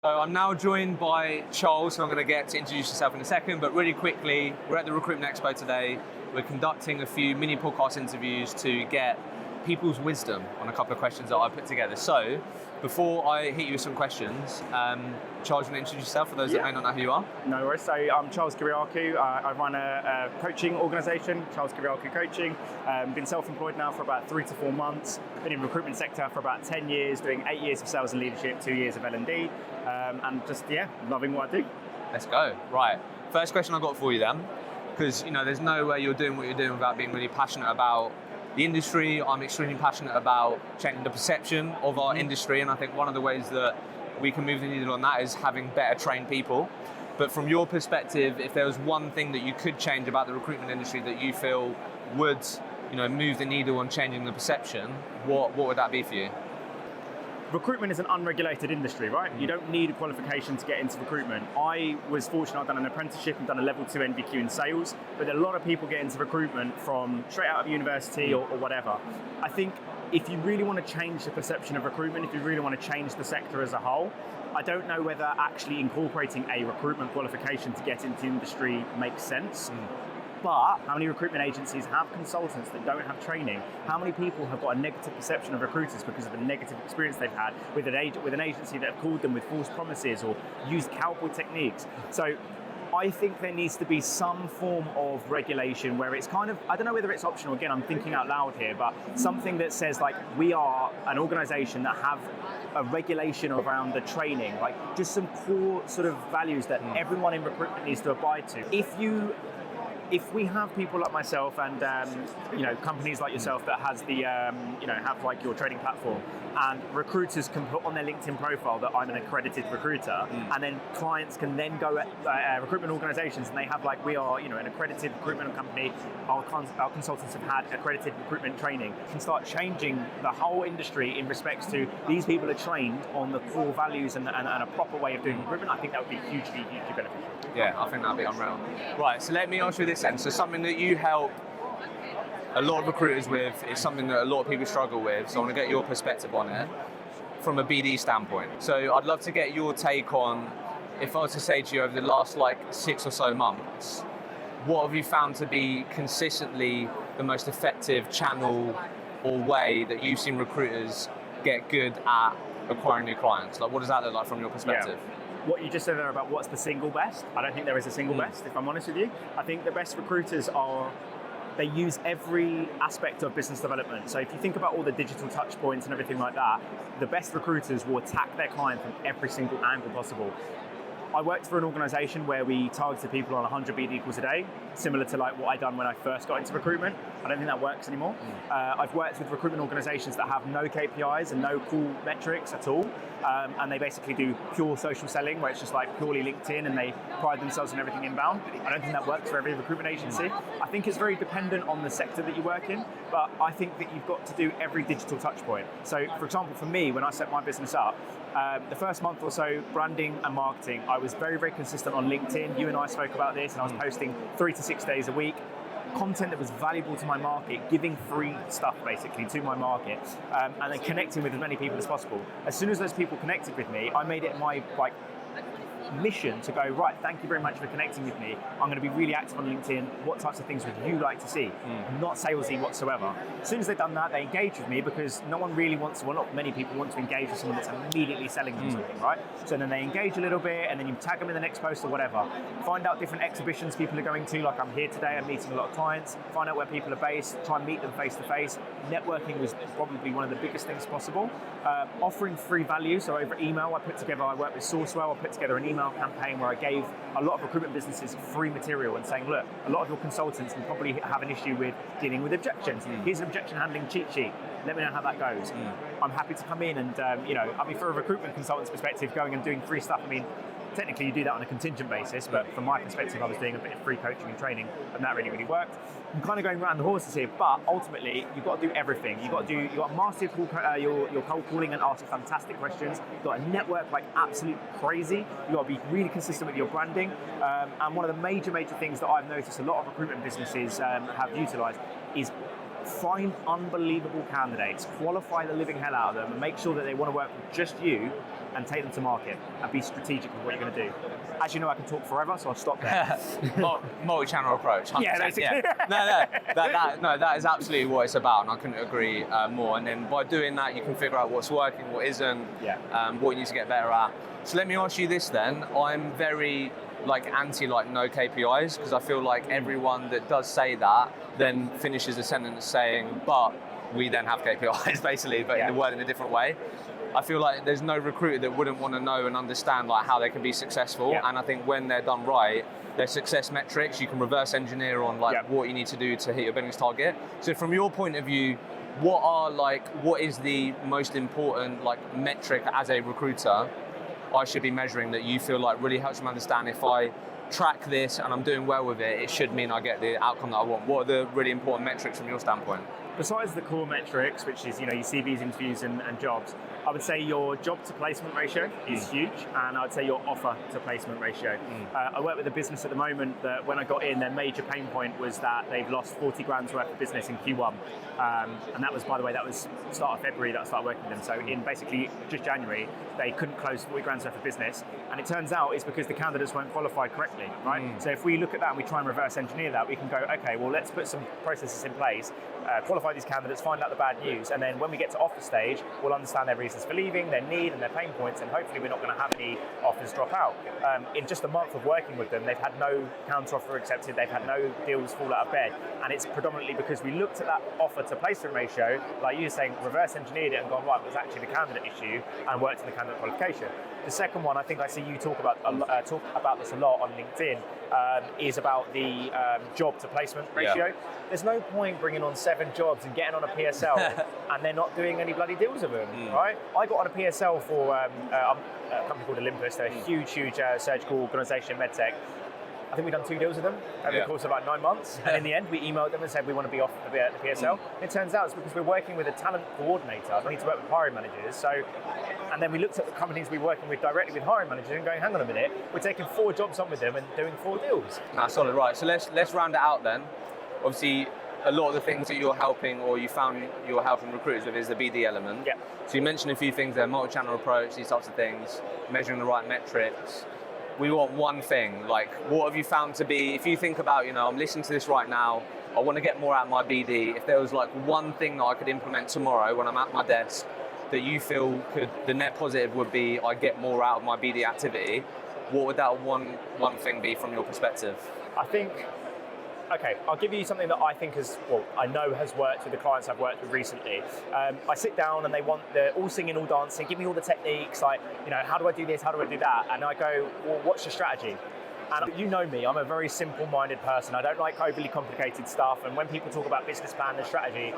So I'm now joined by Charles, who I'm going to get to introduce yourself in a second, but really quickly, we're at the Recruitment Expo today. We're conducting a few mini podcast interviews to get people's wisdom on a couple of questions that I put together. So before I hit you with some questions, Charles, you want to introduce yourself for those that may not know who you are? No worries. So I'm Charles Kiriakou. I run a coaching organisation, Charles Kiriakou Coaching. Been self-employed now for about 3 to 4 months. Been in the recruitment sector for about 10 years, doing 8 years of sales and leadership, 2 years of L&D, and just loving what I do. Let's go. Right. First question I've got for you then, because there's no way you're doing what you're doing without being really passionate about the industry. I'm extremely passionate about changing the perception of our industry, and I think one of the ways that we can move the needle on that is having better trained people. But from your perspective, if there was one thing that you could change about the recruitment industry that you feel would move the needle on changing the perception, what would that be for you? Recruitment is an unregulated industry, right? You don't need a qualification to get into recruitment. I was fortunate, I've done an apprenticeship and done a level 2 NVQ in sales, but a lot of people get into recruitment from straight out of university or whatever. I think if you really want to change the perception of recruitment, if you really want to change the sector as a whole, I don't know whether actually incorporating a recruitment qualification to get into the industry makes sense. But how many recruitment agencies have consultants that don't have training? How many people have got a negative perception of recruiters because of the negative experience they've had with an agency that have called them with false promises or used cowboy techniques? So I think there needs to be some form of regulation where it's kind of, I don't know whether it's optional, again, I'm thinking out loud here, but something that says like, we are an organization that have a regulation around the training, like just some core sort of values that everyone in recruitment needs to abide to. If we have people like myself and companies like yourself that has the have like your trading platform, and recruiters can put on their LinkedIn profile that I'm an accredited recruiter, and then clients can then go at recruitment organizations and they have like, we are an accredited recruitment company, our consultants have had accredited recruitment training, can start changing the whole industry in respects to these people are trained on the core values and a proper way of doing recruitment. I think that would be hugely beneficial. Yeah, I think that'd be unreal. Right, so let me ask you this then. So something that you help a lot of recruiters with is something that a lot of people struggle with. So I want to get your perspective on it from a BD standpoint. So I'd love to get your take on, if I was to say to you over the last 6 or so months, what have you found to be consistently the most effective channel or way that you've seen recruiters get good at acquiring new clients? Like, what does that look like from your perspective? Yeah. What you just said there about what's the single best, I don't think there is a single best, if I'm honest with you. I think the best recruiters they use every aspect of business development. So if you think about all the digital touch points and everything like that, the best recruiters will attack their client from every single angle possible. I worked for an organisation where we targeted people on 100 BD calls a day, similar to like what I done when I first got into recruitment. I don't think that works anymore. I've worked with recruitment organisations that have no KPIs and no cool metrics at all, and they basically do pure social selling, where it's just like purely LinkedIn and they pride themselves on everything inbound. I don't think that works for every recruitment agency. I think it's very dependent on the sector that you work in, but I think that you've got to do every digital touch point. So for example, for me, when I set my business up, the first month or so, branding and marketing, I was very, very consistent on LinkedIn. You and I spoke about this, and I was posting 3 to 6 days a week. Content that was valuable to my market, giving free stuff basically to my market, and then connecting with as many people as possible. As soon as those people connected with me, I made it my mission to go, right, thank you very much for connecting with me. I'm going to be really active on LinkedIn. What types of things would you like to see? Not salesy whatsoever. As soon as they've done that, they engage with me, because no one really wants to, well, not many people want to engage with someone that's immediately selling them something, right? So then they engage a little bit, and then you tag them in the next post or whatever. Find out different exhibitions people are going to, like I'm here today, I'm meeting a lot of clients. Find out where people are based, try and meet them face to face. Networking was probably one of the biggest things possible. Offering free value, so over email, I work with Sourcewell, I put together an email campaign where I gave a lot of recruitment businesses free material and saying, look, a lot of your consultants will probably have an issue with dealing with objections. Here's an objection handling cheat sheet. Let me know how that goes. I'm happy to come in and, for a recruitment consultant's perspective, going and doing free stuff, technically you do that on a contingent basis, but from my perspective, I was doing a bit of free coaching and training, and that really, really worked. I'm kind of going around the horses here, but ultimately, you've got to do everything. You've got to master your cold calling and ask fantastic questions. You've got to network like absolute crazy. You've got to be really consistent with your branding. And one of the major things that I've noticed a lot of recruitment businesses have utilised is find unbelievable candidates, qualify the living hell out of them, and make sure that they want to work with just you, and take them to market and be strategic with what you're going to do. As you know, I can talk forever, so I'll stop there. Multi-channel approach. 100%. Yeah, basically. That is absolutely what it's about, and I couldn't agree more. And then by doing that, you can figure out what's working, what isn't, what you need to get better at. So let me ask you this then. I'm very anti no KPIs, because I feel like everyone that does say that then finishes a sentence saying, but we then have KPIs basically, but in the word in a different way. I feel like there's no recruiter that wouldn't want to know and understand how they can be successful. And I think when they're done right, their success metrics, you can reverse engineer on what you need to do to hit your billings target. So from your point of view, what is the most important metric as a recruiter I should be measuring that you feel really helps me understand if I track this and I'm doing well with it, it should mean I get the outcome that I want? What are the really important metrics from your standpoint? Besides the core metrics, which is your CVs, interviews, and jobs, I would say your job to placement ratio is huge, and I'd say your offer to placement ratio. I work with a business at the moment that when I got in, their major pain point was that they've lost 40 grand's worth of business in Q1, and that was, by the way, that was start of February that I started working with them. So in basically just January, they couldn't close 40 grand's worth of business, and it turns out it's because the candidates weren't qualified correctly, right? So if we look at that and we try and reverse engineer that, we can go, okay, well, let's put some processes in place, qualify these candidates, find out the bad news, and then when we get to offer stage, we'll understand their reasons for leaving, their need and their pain points, and hopefully we're not going to have any offers drop out. In just a month of working with them, they've had no counter offer accepted, they've had no deals fall out of bed, and it's predominantly because we looked at that offer to placement ratio, like you were saying, reverse engineered it and gone, right, it was actually the candidate issue, and worked in the candidate qualification. The second one, I think I see you talk about this a lot on LinkedIn, is about the job to placement ratio. There's no point bringing on 7 jobs and getting on a PSL and they're not doing any bloody deals with them, right? I got on a PSL for a company called Olympus. They're a huge surgical organisation, medtech. I think we've done 2 deals with them over the course of 9 months. And in the end, we emailed them and said we want to be off the PSL. It turns out it's because we're working with a talent coordinator. We need to work with hiring managers. And then we looked at the companies we're working with directly with hiring managers and going, hang on a minute, we're taking 4 jobs on with them and doing 4 deals. That's solid, right. So let's round it out then. Obviously, a lot of the things that you're helping, or you found you're helping recruiters with, is the BD element. So you mentioned a few things there: multi-channel approach, these types of things, measuring the right metrics. We want one thing. What have you found to be? If you think about, I'm listening to this right now, I want to get more out of my BD. If there was one thing that I could implement tomorrow when I'm at my desk, that you feel the net positive would be I get more out of my BD activity, what would that one thing be from your perspective? I think, okay, I'll give you something that I think I know has worked with the clients I've worked with recently. I sit down and they're all singing, all dancing, give me all the techniques, how do I do this, how do I do that? And I go, well, what's your strategy? And you know me, I'm a very simple-minded person. I don't like overly complicated stuff. And when people talk about business plan and strategy,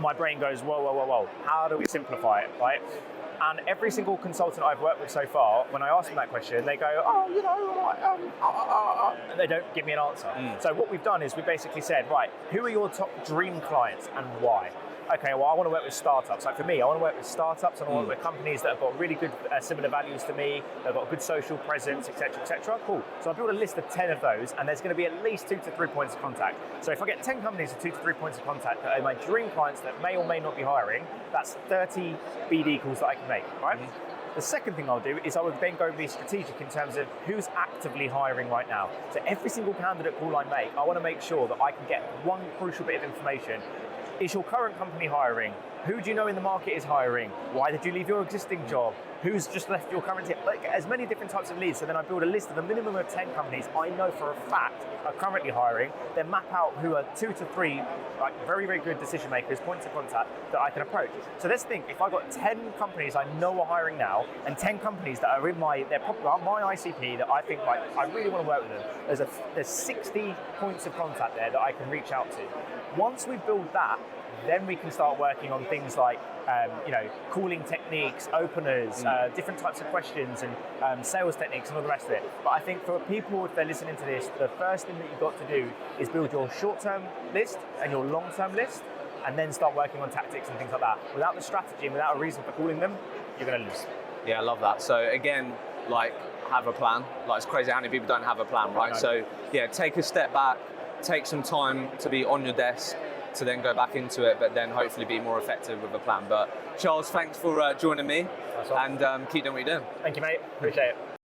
my brain goes, whoa. How do we simplify it, right? And every single consultant I've worked with so far, when I ask them that question, they go, and they don't give me an answer. So what we've done is we basically said, right, who are your top dream clients and why? Okay, well, I want to work with startups. For me, I want to work with startups and I want to work with companies that have got really good similar values to me, they've got a good social presence, etc., etc. Cool. So I built a list of 10 of those, and there's going to be at least 2 to 3 points of contact. So if I get 10 companies with 2 to 3 points of contact that are my dream clients that may or may not be hiring, that's 30 BD calls that I can make, right? The second thing I'll do is I would then go and be strategic in terms of who's actively hiring right now. So every single candidate call I make, I want to make sure that I can get one crucial bit of information. Is your current company hiring? Who do you know in the market is hiring? Why did you leave your existing job? Who's just left your current team? As many different types of leads. So then I build a list of a minimum of 10 companies I know for a fact are currently hiring, then map out who are 2 to 3 very, very good decision makers, points of contact that I can approach. So let's think, if I've got 10 companies I know are hiring now, and 10 companies that are in my ICP that I think I really want to work with them, there's 60 points of contact there that I can reach out to. Once we build that, then we can start working on things like, calling techniques, openers, different types of questions, and sales techniques, and all the rest of it. But I think for people, if they're listening to this, the first thing that you've got to do is build your short-term list and your long-term list, and then start working on tactics and things like that. Without the strategy and without a reason for calling them, you're going to lose. Yeah, I love that. So again, have a plan. It's crazy how many people don't have a plan, right? So yeah, take a step back, take some time to be on your desk, to then go back into it, but then hopefully be more effective with a plan. But Charles, thanks for joining me, and keep doing what you're doing. Thank you, mate. Appreciate it.